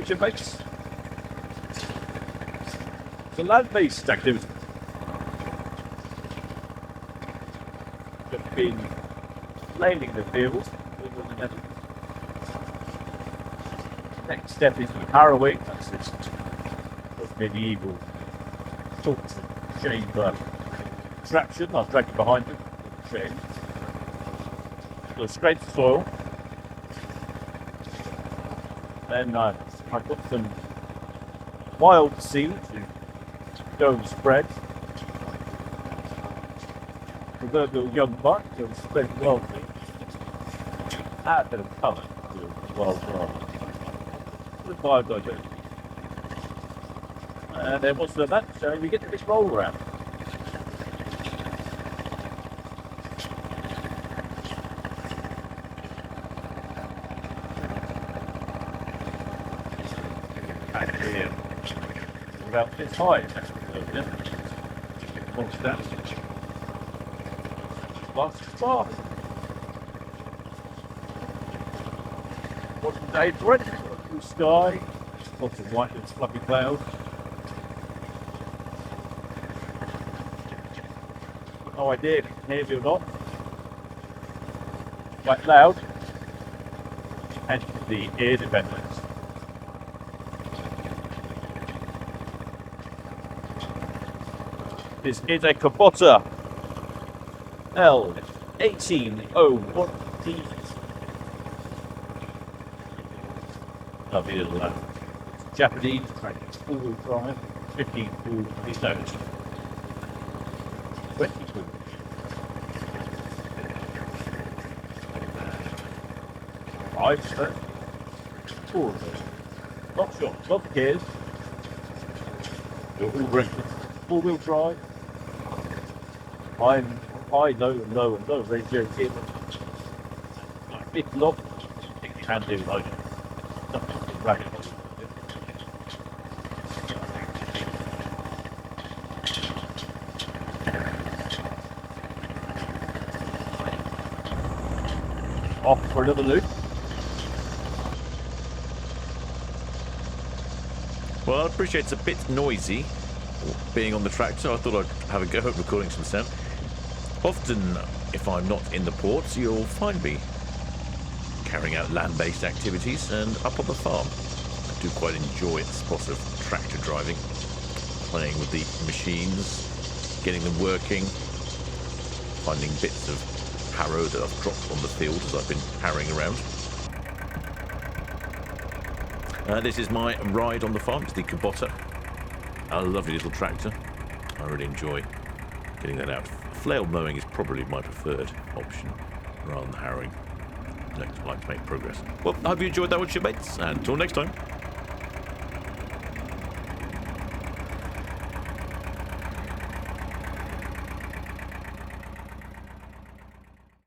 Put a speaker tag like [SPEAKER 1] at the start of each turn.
[SPEAKER 1] shipmates. It's a land-based activity. Just been landing the field. Next step is the Harrowing. That's this medieval torture chamber contraption. I'll drag it behind you. Chain. So scrape the soil. Then I've got some wild seed to go and spread. Proverbial young buck to spread wild seed. Add a bit of colour to the wild grass. Biodiversity. And then once we've done that, so we get to this roll around. And here, about this high, actually. Watch that. Last spot. What's the day for it? Blue sky, lots of white and fluffy clouds. No idea if you can hear me or not. Quite loud. And the ear defenders. This is a Kubota L1801D. Lovely little Japanese four-wheel drive, 15 full pistols, 22. Five steps, four of those. Not sure, 12 gears. You're all ready. Four-wheel drive. I'm high, low, and low, and low. Radio gear. Big lock. You can do like rapid. Off for another loop.
[SPEAKER 2] Well, I appreciate it's a bit noisy being on the tractor. I thought I'd have a go at recording some sound. Often, if I'm not in the port, you'll find me carrying out land-based activities and up on the farm. I do quite enjoy the spot of tractor driving, playing with the machines, getting them working, finding bits of harrow that I've dropped on the field as I've been harrowing around. This is my ride on the farm. It's the Kubota, a lovely little tractor. I really enjoy getting that out. Flail mowing is probably my preferred option rather than harrowing. Next, I'd like to make progress. Well, I hope you enjoyed that one, shipmates, and until next time.